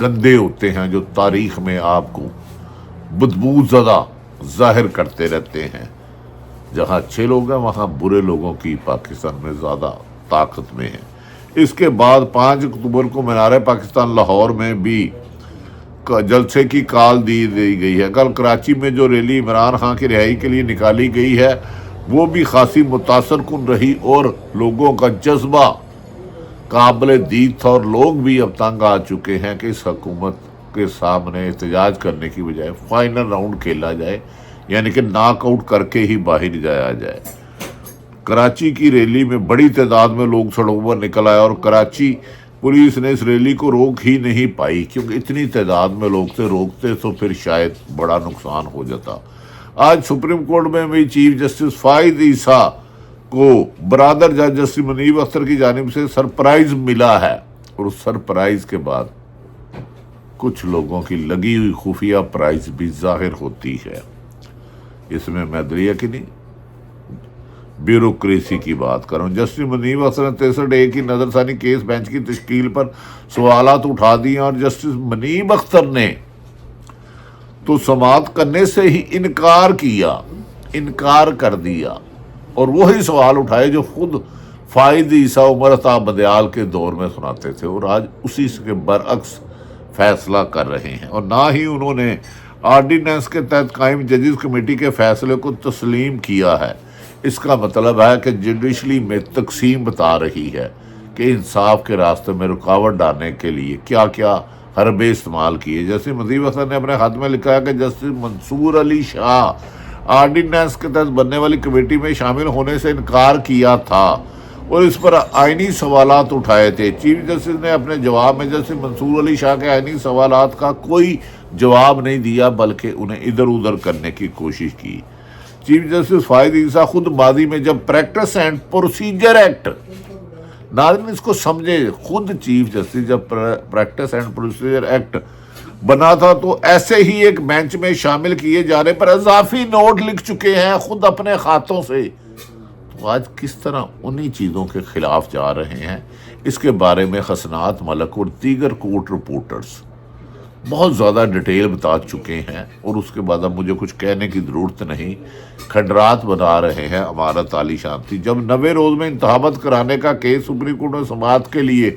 گندے ہوتے ہیں جو تاریخ میں آپ کو بدبو زدہ ظاہر کرتے رہتے ہیں. جہاں اچھے لوگ ہیں وہاں برے لوگوں کی پاکستان میں زیادہ طاقت میں ہے. اس کے بعد 5 اکتوبر کو مینار پاکستان لاہور میں بھی جلسے کی کال دی گئی ہے. کل کراچی میں جو ریلی عمران خان کی رہائی کے لیے نکالی گئی ہے وہ بھی خاصی متاثر کن رہی اور لوگوں کا جذبہ قابل دید تھا، اور لوگ بھی اب تنگ آ چکے ہیں کہ اس حکومت کے سامنے احتجاج کرنے کی بجائے فائنل راؤنڈ کھیلا جائے، یعنی کہ ناک آؤٹ کر کے ہی باہر جایا جائے. کراچی کی ریلی میں بڑی تعداد میں لوگ سڑکوں پر نکل آئے اور کراچی پولیس نے اس ریلی کو روک ہی نہیں پائی، کیونکہ اتنی تعداد میں لوگ تھے، روکتے تو پھر شاید بڑا نقصان ہو جاتا. آج سپریم کورٹ میں بھی چیف جسٹس فائد عیسیٰ کو برادر جج جسٹس منیب اختر کی جانب سے سرپرائز ملا ہے، اور اس سرپرائز کے بعد کچھ لوگوں کی لگی ہوئی خفیہ پرائز بھی ظاہر ہوتی ہے. اس میں میں دریہ کی نہیں بیوروکریسی کی بات کروں. جسٹس منیب اختر نے 63A کی نظر ثانی کیس بینچ کی تشکیل پر سوالات اٹھا دیے، اور جسٹس منیب اختر نے تو سماعت کرنے سے ہی انکار کر دیا، اور وہی سوال اٹھائے جو خود فائد عیسیٰ عمر عطا بندیال کے دور میں سناتے تھے، اور آج اسی کے برعکس فیصلہ کر رہے ہیں. اور نہ ہی انہوں نے آرڈیننس کے تحت قائم ججز کمیٹی کے فیصلے کو تسلیم کیا ہے. اس کا مطلب ہے کہ جوڈیشلی میں تقسیم بتا رہی ہے کہ انصاف کے راستے میں رکاوٹ ڈالنے کے لیے کیا کیا حربے استعمال کیے. جیسے منیب اختر نے اپنے خط میں لکھا ہے کہ جسٹس منصور علی شاہ آرڈیننس کے تحت بننے والی کمیٹی میں شامل ہونے سے انکار کیا تھا اور اس پر آئینی سوالات اٹھائے تھے. چیف جسٹس نے اپنے جواب میں جسٹس منصور علی شاہ کے آئینی سوالات کا کوئی جواب نہیں دیا، بلکہ انہیں ادھر ادھر کرنے کی کوشش کی. چیف جسٹس فائد عیسیٰ خود ماضی میں جب پریکٹس اینڈ پروسیجر ایکٹ، ناظرین اس کو سمجھے، خود چیف جسٹس جب پریکٹس اینڈ پروسیجر ایکٹ بنا تھا تو ایسے ہی ایک بینچ میں شامل کیے جانے پر اضافی نوٹ لکھ چکے ہیں خود اپنے ہاتھوں سے. تو آج کس طرح انہی چیزوں کے خلاف جا رہے ہیں، اس کے بارے میں حسنات ملک اور دیگر کورٹ رپورٹرز بہت زیادہ ڈیٹیل بتا چکے ہیں، اور اس کے بعد اب مجھے کچھ کہنے کی ضرورت نہیں. کھنڈرات بنا رہے ہیں امارت عالی شان تھی. جب 90 روز میں انتخابات کرانے کا کیس سپریم کورٹ میں سماعت کے لیے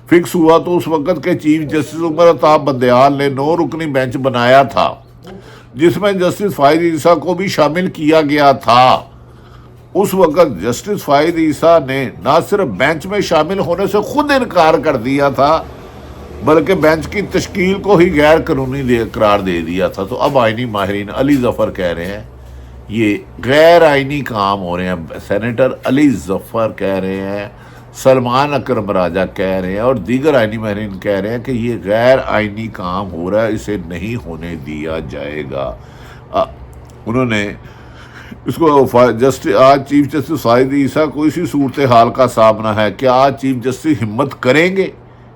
فکس ہوا تو اس وقت کے چیف جسٹس عمر عطا بندیال نے 9 رکنی بینچ بنایا تھا، جس میں جسٹس فائد عیسیٰ کو بھی شامل کیا گیا تھا. اس وقت جسٹس فائد عیسیٰ نے نہ صرف بینچ میں شامل ہونے سے خود انکار کر دیا تھا، بلکہ بینچ کی تشکیل کو ہی غیر قانونی قرار دے دیا تھا. تو اب آئینی ماہرین علی ظفر کہہ رہے ہیں یہ غیر آئینی کام ہو رہے ہیں، سینیٹر علی ظفر کہہ رہے ہیں، سلمان اکرم راجہ کہہ رہے ہیں، اور دیگر آئینی ماہرین کہہ رہے ہیں کہ یہ غیر آئینی کام ہو رہا ہے، اسے نہیں ہونے دیا جائے گا. انہوں نے اس کو آج چیف جسٹس فائد عیسیٰ کو اسی صورتحال کا سامنا ہے. کیا آج چیف جسٹس ہمت کریں گے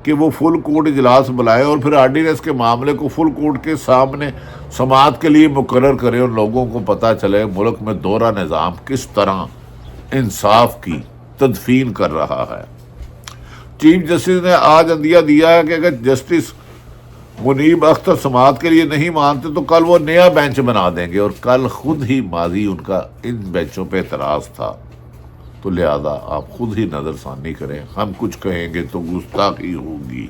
کہ وہ فل کورٹ اجلاس بلائے اور پھر آرڈیننس کے معاملے کو فل کورٹ کے سامنے سماعت کے لیے مقرر کریں، اور لوگوں کو پتہ چلے ملک میں دوہرا نظام کس طرح انصاف کی تدفین کر رہا ہے. چیف جسٹس نے آج عندیہ دیا ہے کہ اگر جسٹس منیب اختر سماعت کے لیے نہیں مانتے تو کل وہ نیا بینچ بنا دیں گے، اور کل خود ہی ماضی ان کا ان بینچوں پہ اعتراض تھا. تو لہذا آپ خود ہی نظر ثانی کریں، ہم کچھ کہیں گے تو گستاخی ہوگی.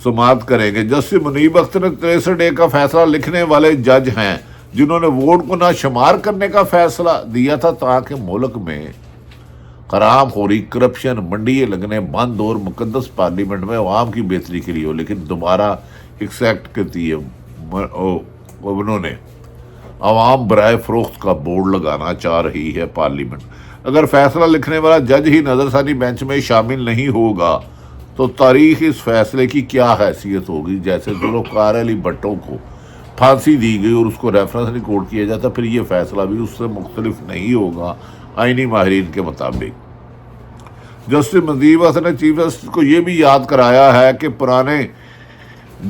سماعت کریں گے. جسٹس منیب اختر 63A کا فیصلہ لکھنے والے جج ہیں جنہوں نے ووٹ کو نہ شمار کرنے کا فیصلہ دیا تھا تاکہ ملک میں حرام خوری، کرپشن، منڈیے لگنے بند اور مقدس پارلیمنٹ میں عوام کی بہتری کے لیے ہو. لیکن دوبارہ ایکسیکٹ کرتی ہے انہوں نے عوام برائے فروخت کا بورڈ لگانا چاہ رہی ہے پارلیمنٹ. اگر فیصلہ لکھنے والا جج ہی نظر ثانی بینچ میں شامل نہیں ہوگا تو تاریخ اس فیصلے کی کیا حیثیت ہوگی. جیسے ذوالفقار علی بھٹو کو پھانسی دی گئی اور اس کو ریفرنس ریکارڈ کیا جاتا، پھر یہ فیصلہ بھی اس سے مختلف نہیں ہوگا آئینی ماہرین کے مطابق. جسٹس منیب اختر نے چیف جسٹس کو یہ بھی یاد کرایا ہے کہ پرانے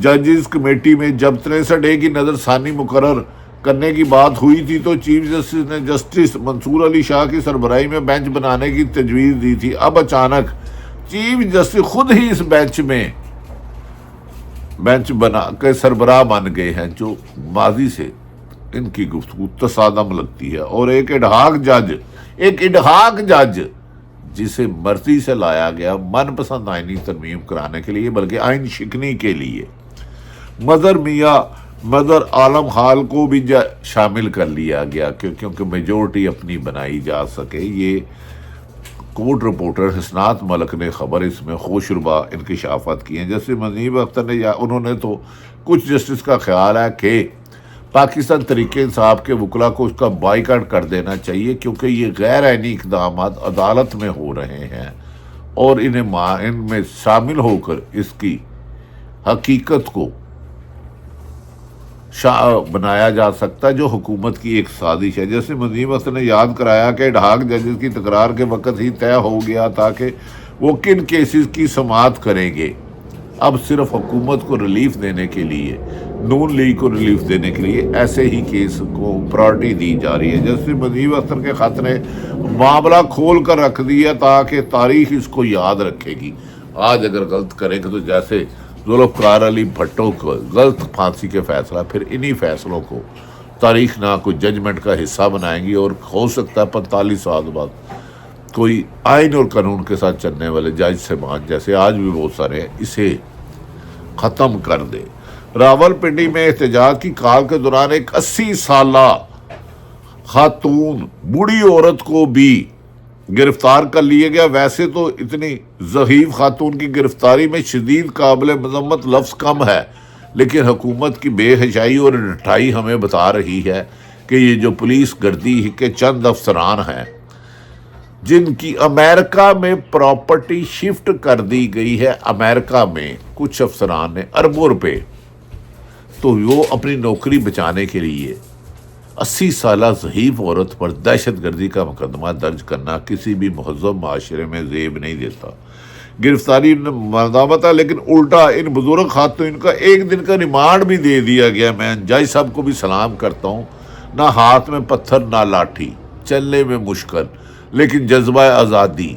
ججز کمیٹی میں جب 63A کی نظر ثانی مقرر کرنے کی بات ہوئی تھی تو چیف جسٹس نے جسٹس منصور علی شاہ کی سربراہی میں بینچ بنانے کی تجویز دی تھی. اب اچانک چیف جسٹس خود ہی اس بینچ میں بینچ بنا کے سربراہ بن گئے ہیں، جو ماضی سے ان کی گفتگو تصادم لگتی ہے، اور ایک اڈہاک جج جسے مرضی سے لایا گیا من پسند آئینی ترمیم کرانے کے لیے، بلکہ آئین شکنی کے لیے، مظہر عالم حال کو بھی شامل کر لیا گیا کیونکہ میجورٹی اپنی بنائی جا سکے۔ یہ کورٹ رپورٹر حسنات ملک نے خبر اس میں خوشربا انکشافات کی ہیں۔ جیسے منیب اختر نے انہوں نے تو کچھ جسٹس کا خیال ہے کہ پاکستان تحریک انصاف کے وکلاء کو اس کا بائیکاٹ کر دینا چاہیے، کیونکہ یہ غیر آئینی اقدامات عدالت میں ہو رہے ہیں اور ان میں شامل ہو کر اس کی حقیقت کو بنایا جا سکتا ہے، جو حکومت کی ایک سازش ہے۔ جیسے منیب اختر نے یاد کرایا کہ ڈھاک ججز کی تکرار کے وقت ہی طے ہو گیا تھا کہ وہ کن کیسز کی سماعت کریں گے۔ اب صرف حکومت کو ریلیف دینے کے لیے، نون لیگ کو ریلیف دینے کے لیے ایسے ہی کیس کو پرائرٹی دی جا رہی ہے۔ جیسے منیب اختر کے خط نے معاملہ کھول کر رکھ دیا تاکہ تاریخ اس کو یاد رکھے گی۔ آج اگر غلط کریں گے تو جیسے ذوالفقار علی بھٹو کو غلط پھانسی کے فیصلہ، پھر انہی فیصلوں کو تاریخ نہ کوئی ججمنٹ کا حصہ بنائیں گی، اور ہو سکتا ہے 45 سال بعد کوئی آئین اور قانون کے ساتھ چلنے والے جج صاحبان جیسے آج بھی بہت سارے ہیں اسے ختم کر دے۔ راول پنڈی میں احتجاج کی کال کے دوران ایک 80 سالہ خاتون بوڑھی عورت کو بھی گرفتار کر لیا گیا۔ ویسے تو اتنی ضعیف خاتون کی گرفتاری میں شدید قابل مذمت لفظ کم ہے، لیکن حکومت کی بے حیائی اور ڈٹھائی ہمیں بتا رہی ہے کہ یہ جو پولیس گردی کے چند افسران ہیں جن کی امریکہ میں پراپرٹی شفٹ کر دی گئی ہے، امریکہ میں کچھ افسران نے اربوں روپے، تو وہ اپنی نوکری بچانے کے لیے 80 سالہ ضعیف عورت پر دہشت گردی کا مقدمہ درج کرنا کسی بھی مہذب معاشرے میں زیب نہیں دیتا۔ گرفتاری ملامت ہے، لیکن الٹا ان بزرگ خاتون کا ایک دن کا ریمانڈ بھی دے دیا گیا۔ میں جج صاحب کو بھی سلام کرتا ہوں، نہ ہاتھ میں پتھر نہ لاٹھی، چلنے میں مشکل، لیکن جذبہ آزادی،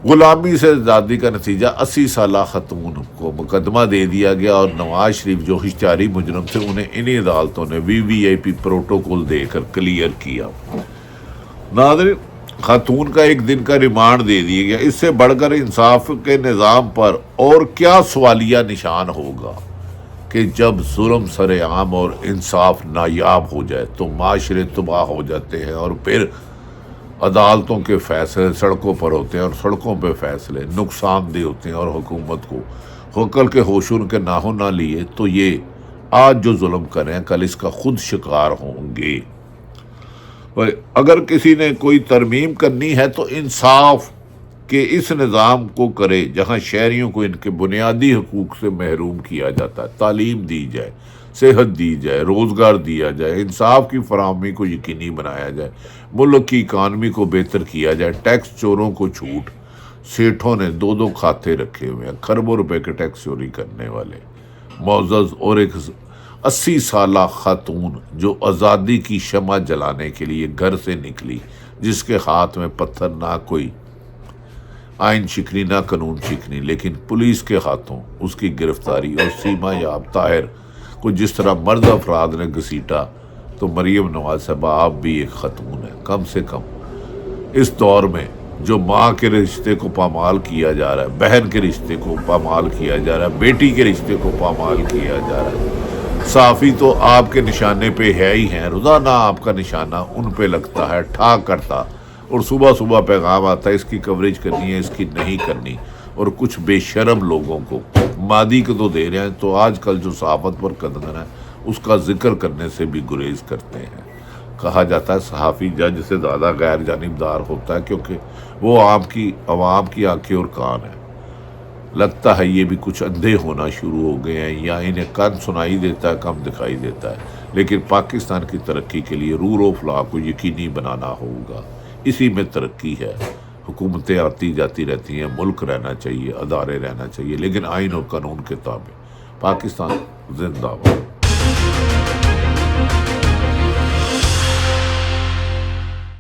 غلامی سے آزادی کا نتیجہ 80 سالہ خاتون کو مقدمہ دے دیا گیا، اور نواز شریف جو اشتہاری مجرم تھے انہیں انہی عدالتوں نے VVIP پروٹوکول دے کر کلیئر کیا۔ ناظرین، خاتون کا ایک دن کا ریمانڈ دے دیا گیا۔ اس سے بڑھ کر انصاف کے نظام پر اور کیا سوالیہ نشان ہوگا کہ جب ظلم سر عام اور انصاف نایاب ہو جائے تو معاشرے تباہ ہو جاتے ہیں، اور پھر عدالتوں کے فیصلے سڑکوں پر ہوتے ہیں، اور سڑکوں پہ فیصلے نقصان دہ ہوتے ہیں، اور حکومت کو عقل کے ہوشوں کے ناہو نہ لیے تو یہ آج جو ظلم کر رہے ہیں کل اس کا خود شکار ہوں گے۔ اگر کسی نے کوئی ترمیم کرنی ہے تو انصاف کے اس نظام کو کرے جہاں شہریوں کو ان کے بنیادی حقوق سے محروم کیا جاتا ہے، تعلیم دی جائے، صحت دی جائے، روزگار دیا جائے، انصاف کی فراہمی کو یقینی بنایا جائے، ملک کی اکانومی کو بہتر کیا جائے، ٹیکس چوروں کو چھوٹ، سیٹھوں نے 2 کھاتے رکھے ہوئے ہیں، کھربوں روپے کے ٹیکس چوری کرنے والے معزز، اور ایک 80 سالہ خاتون جو آزادی کی شمع جلانے کے لیے گھر سے نکلی، جس کے ہاتھ میں پتھر، نہ کوئی آئین شکنی نہ قانون شکنی، لیکن پولیس کے ہاتھوں اس کی گرفتاری، اور سیما یاب طاہر کو جس طرح مرد افراد نے گھسیٹا، تو مریم نواز صاحبہ آپ بھی ایک خاتون ہے۔ کم سے کم اس دور میں جو ماں کے رشتے کو پامال کیا جا رہا ہے، بہن کے رشتے کو پامال کیا جا رہا ہے، بیٹی کے رشتے کو پامال کیا جا رہا ہے، صحافی تو آپ کے نشانے پہ ہے ہی ہیں، روزانہ آپ کا نشانہ ان پہ لگتا ہے ٹھاک کرتا، اور صبح پیغام آتا ہے اس کی کوریج کرنی ہے، اس کی نہیں کرنی، اور کچھ بے شرم لوگوں کو مادی کو تو دے رہے ہیں، تو آج کل جو صحافت پر قدر ہے اس کا ذکر کرنے سے بھی گریز کرتے ہیں۔ کہا جاتا ہے صحافی جج سے زیادہ غیر جانبدار ہوتا ہے، کیونکہ وہ عوام کی آنکھیں اور کان ہیں۔ لگتا ہے یہ بھی کچھ اندھے ہونا شروع ہو گئے ہیں، یا انہیں کم سنائی دیتا ہے، کم دکھائی دیتا ہے، لیکن پاکستان کی ترقی کے لیے رول آف لا کو یقینی بنانا ہوگا۔ اسی میں ترقی ہے۔ حکومتیں آتی جاتی رہتی ہیں، ملک رہنا چاہیے، ادارے رہنا چاہیے، لیکن آئین اور قانون کے تابع۔ پاکستان زندہ باد۔